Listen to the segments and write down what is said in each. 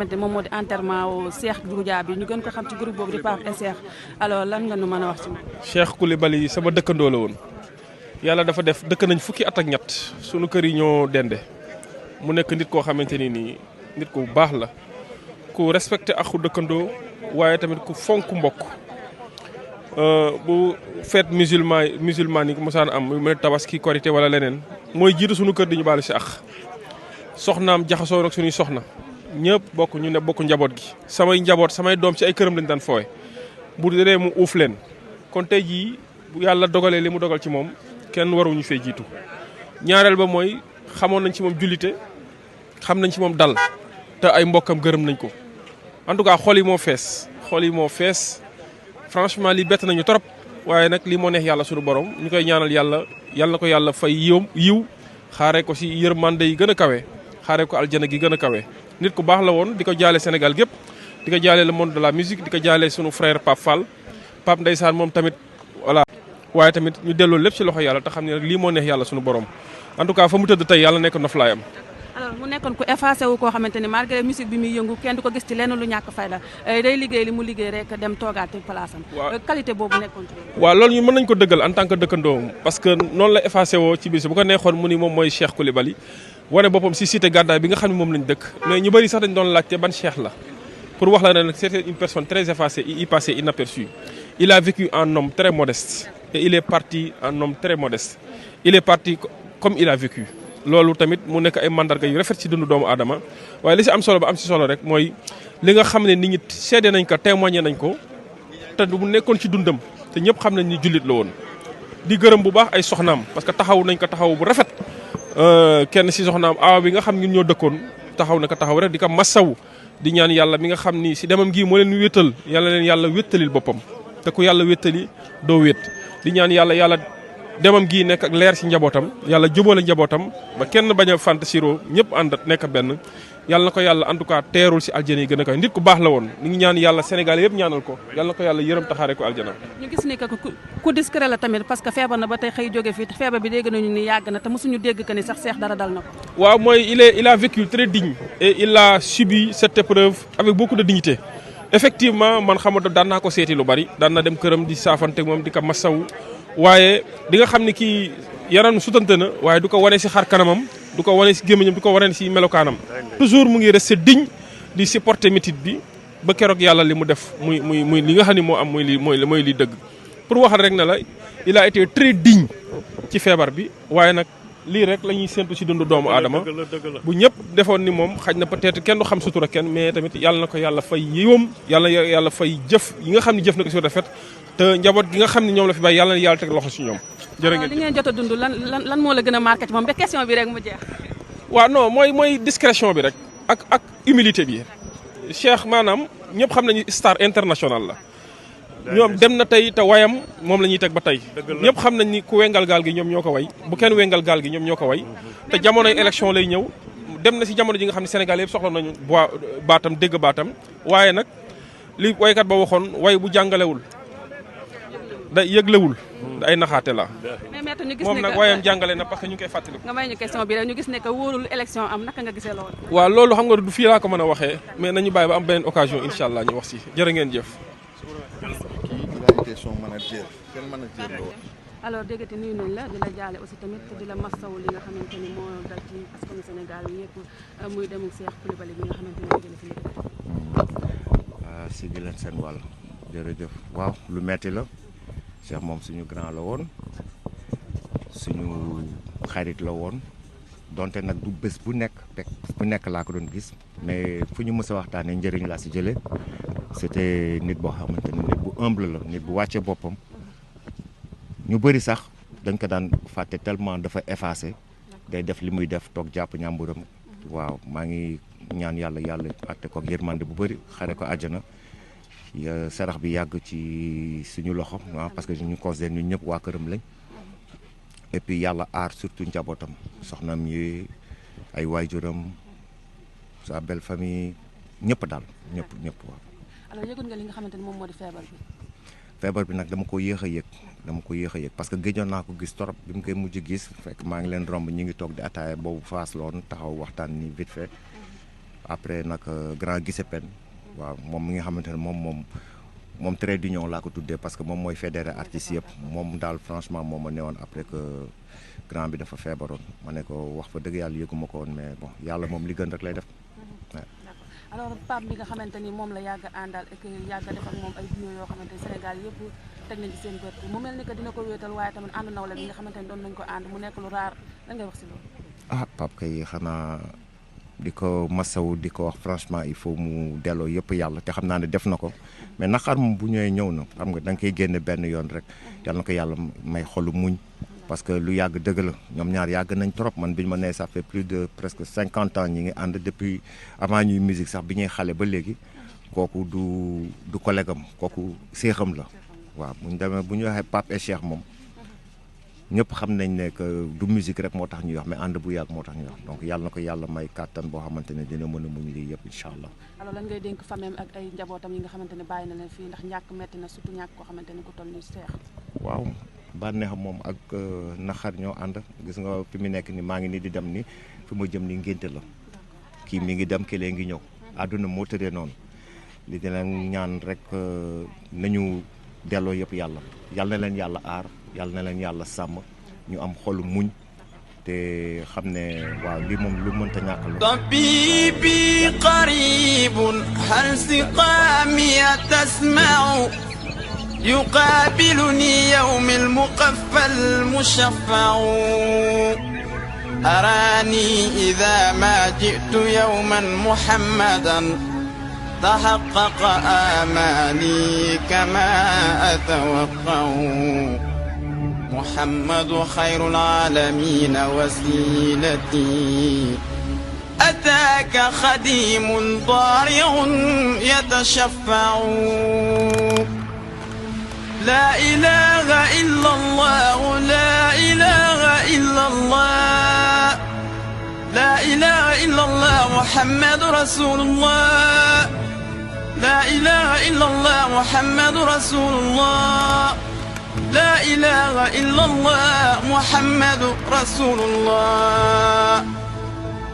xamante ne moom moo di enterrement wu Cheikh Goudiaby ñu gën ko xam ci groupe boobu di Pape et Cheikh alors lan nga nu mën a wax ci moom. Cheikh Coulibaly sama dëkkandoo la woon yàlla dafa def dëkk nañ fukki at ak ñett sunu kër yi ñoo dende mu nekk nit koo xamante ni nii nit ku baax la ku respecté axu dëkkandoo waaye tamit ku fonk mbokk. bu fête musulman yi mosaan am mu ne tabaski korité wala leneen mooy jiitu suñu kër di ñu baalu si ax soxnaam jaxasoo nag suñuy soxna ñëpp bokk ñu ne bokk njaboot gi samay njaboot samay doom ci ay këram lañu daan foowe bu dee mu uuf leen kon tey jii bu yàlla dogalee li mu dogal ci moom kenn waruñu fee jiitu ñaareel ba mooy xamoon nañ ci moom jullite xam nañ ci moom dal te ay mbokkam gërëm nañ ko en tout cas xol yi moo fees franchement li bett nañu trop waaye nag lii moo neex yàlla suñu borom ñu koy ñaanal yàlla na ko yàlla fay yiw xaaree ko si yërmande yi gën a kawe xaaree ko aljana gi gën a kawe. nit ku baax la woon di ko jaale Sénégal gépp di ko jaale le monde de la musique di ko jaale sunu frère Pape Fall Pape ndeysaan moom tamit voilà. waaye tamit ñu delloo lépp si loxo yàlla te xam ne rek lii moo neex yàlla suñu borom en tout cas fa mu tëdd tey yàlla nekk noflaayam. alors mu nekkoon ku effacé wu koo xamante ni malgré musique bi muy yëngu kenn du ko gis ci lenn lu ñàkk fay la day liggéey li mu liggéey rek dem toogaat ci place am. waaw qualité boobu nekkoon ci loolu. waaw loolu ñu mën nañ ko dëggal en tant que dëkkandoom parce que noonu la effacé woo ci bis bu ko neexoon mu ni moom mooy Cheikh Coulibaly wane boppam si cité Gàddaay bi nga xam ne moom lañ dëkk mais ñu bëri sax dañ doon laajte ban Cheikh la pour wax la ne nag c'était une personne très effacée il y passait inaperçu il a vécu un homme très modeste et il est parti un homme très modeste il est parti comme il a vécu. loolu tamit mu nekk ay mandarga yu rafet ci dundu doomu aadama waaye li si am solo ba am si solo rek mooy li nga xam ne nit ñi seede nañ ko témoigné nañ ko te mu nekkoon ci dundam te ñëpp xam nañ ni jullit la woon. di gërëm bu baax ay soxnaam parce que taxaw nañ ko taxaw bu rafet kenn si soxnaam aaw bi nga xam ñun ñoo dëkkoon taxaw na ko taxaw rek di ko massawu di ñaan yàlla mi nga xam ni si demam gii moo leen wéttal yàlla leen yàlla wéttalil boppam te ku yàlla wéttali doo wét di ñaan yàlla. demam gii nekk ak leer ci njabootam yàlla jubóole njabootam ba kenn bañ a fantasiro ñëpp ànd nekk benn yàlla na ko yàlla en tout cas teerul ci aljana yi gën a koy nit ku baax la woon ñu ngi ñaan yàlla Sénégal yëpp ñaanal ko yàlla na ko yàlla yërëm taxaare ko aljana. ñu gis ni que ku discret la tamit parce que feebar na ba tey xëy jóge fii te feebar bi dégg nañu ni yàgg na te mosuñu dégg que ni sax Cheikh dara dal na ko. waaw mooy il a vécu très digne et il a subi cette épreuve avec beaucoup de dignité effectivement man xam nga daan naa ko seeti lu bari daan na dem këram di saafante moom di ko massawu waaye di nga xam ni kii yaram sutante na waaye du ko wane si xar kanamam du ko wane si gémmiñam du ko wane si melokaanam toujours mu ngi resté digne di supporter métit bi ba keroog yàlla li mu def muy li nga xam ni moo am mooy li dëgg pour waxal rek ne la il a été très digne ci feebar bi waaye nag lii rek la ñuy séntu si dundu doomu aadama bu ñëpp defoon ni moom xaj na peut-être kenn du xam sutura kenn mais tamit yàlla na ko yàlla fay yiwam yàlla fay jëf yi nga xam ne jëf na ko si rafet te njaboot gi nga xam ne ñoom la fi bàyyi yàlla na yàlla teg loxo si ñoom. jërë ngeen li ngeen jot a dund lan moo la gën a marqué ci moom ba question bi rek mu jeex. waaw non mooy discrétion bi rek ak humilité bi Cheikh maanaam ñëpp xam nañu star international la. ñoom dem na tey te wayam moom la ñuy teg ba tey ñëpp xam nañ ni ku wengal gaal gi ñoom ñoo ko way bu kenn wengal gaal gi ñoom ñoo ko way te jamonoy élection lay ñëw dem na si jamono ji nga xam ne Sénégal yëpp soxla nañu baatam dégg baatam waaye nag li waykat ba waxoon way bu jàngalewul day yëglewul ay naxaate la moom nag wayam jàngale na parce que ñu ngi koy fàttali nga may ñu question bi rek ñu gis ne que wóorul élection am naka nga gisee loolu waaw loolu xam nga du fii laa ko mën a waxee mais nañu bàyyi ba am beneen occasion incha allah ñu wax si jërë ngeen jëf son manager seen manager la woon. alors déggati nuyu nañ la di la jaale aussi tamit di la masawu li nga xamante ni moo dal ci askanu Sénégal yëpp muy demul Cheikh Coulibaly bi nga xamante ni jóge na fi si gi leen seen wàll jërëjëf waaw lu metti la Cheikh moom suñu grand la woon suñu xarit la woon donte nag du bés bu nekk laa ko doon gis mais fu ñu mës a waxtaanee njëriñ laa si jëlee c'était nit boo xamante ni nit bu humble la nit bu wàcce boppam ñu bëri sax dañ ko daan fàtte tellement dafa effacé day def li muy def toog jàpp ñàmburam waaw maa ngi ñaan yàlla àtte ko ak yërmande bu bëri xare ko àjjana sarax bi yàgg ci suñu loxo waaw parce que ñu considère ñun ñëpp waa këram lañ et puis yàlla aar surtout njabootam soxnaam yi ay waajuram sa belle famille ñëpp daal ñëpp waaw. alors yëgoon nga li nga xamante ni moom moo di feebar bi. feebar bi nag dama ko yéex a yëg parce que gëjoon naa ko gis torop bi mu koy mujj gis fekk maa ngi leen romb ñu ngi toog di ataaya boobu faas loon taxaw waxtaan ni vite fait après nag grand Giuseppe waaw moom mi nga xamante ne moom trait d'union laa ko tuddee parce que moom mooy fédéré artistes yëpp moom daal franchement moom ma newoon après que grand bi dafa feebaroon ma ne ko wax fa dëgg yàlla yëguma ko woon mais bon yàlla moom li gën rek lay def. alors Pape bi nga xamante ni moom la yàgg àndal et que yàgg def ak moom ay duo yoo xamante ni Sénégal yëpp teg nañ ci seen bët mu mel ni que dina ko wéetal waaye tamit ànd nawle bi nga xamante ni doon nañ ko ànd mu nekk lu raar lan ngay wax si loolu. ah Pape kay xanaa di ko masawu di ko wax franchement il faut mu delloo yëpp yàlla te xam naa ne def na ko mais naqar moom bu ñëwee ñëw na xam nga da nga koy génne benn yoon rek yal na ko yàlla may xolu muñ parce que lu yàgg dëgg la ñoom ñaar yàgg nañ trop man bi ñu ma nee ça fait plus de presque 50 ans ñi ngi ànd depuis avant ñuy musique sax bi ñuy xale ba léegi kooku du collègue am kooku séexam la waaw bu ñu demee bu ñu waxee Pape et Cheikh moom ñëpp xam nañ ne que du musique rek moo tax ñuy wax mais ànd bu yàgg moo tax ñuy wax donc yàlla na ko yàlla may kàttan boo xamante ne dina mën a muñ lii yëpp incha allah. alors lan ngay dénk famille ak ay njabootam yi nga xamante ne bàyyi na leen fii ndax ñàkk metti na surtout ñàkk koo xamante ne ku toll ni Cheikh. waaw bànneex moom ak naxar ñoo ànd gis nga fi mu nekk ni maa ngi nii di dem ni fi ma jëm ni ngénte la kii mi ngi dem këlee ngi ñëw àdduna moo tëddee noonu li dina ñaan rek nañu delloo yëpp yàlla yàlla na leen yàlla aar yàlla na leen yàlla sàmm ñu am xolu muñ te xam ne waaw lii moom lu mënta ñàkk la. tabibi qaribun hal siqaami tasma'u yuqaabiluni yawmi al-muqaffa al-mushaffa'u araani idha ma ji'tu yawman muhammadan tahaqqaqa amali kama atawaqqa'u محمد خير العالمين وسيلتي أتاك خديم ضارع يتشفع لا إله إلا الله لا إله إلا الله لا إله إلا الله محمد رسول الله لا إله إلا الله محمد رسول الله لا إله إلا الله محمد رسول الله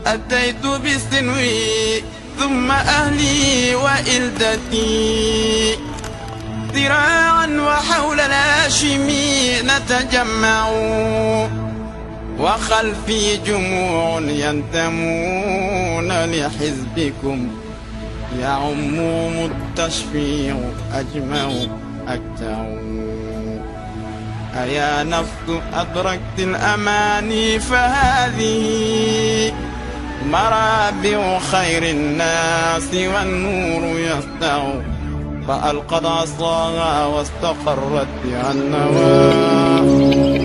أتيت بسنوي ثم أهلي وإلدتي ذراعا وحول الهاشمي نتجمع وخلفي جموع ينتمون لحزبكم يعمهم التشفيع أجمع أكتع أيا نفس أدركت الأماني فهذه مرابع خير الناس والنور يسطع فألقت عصاها واستقرت بها النوى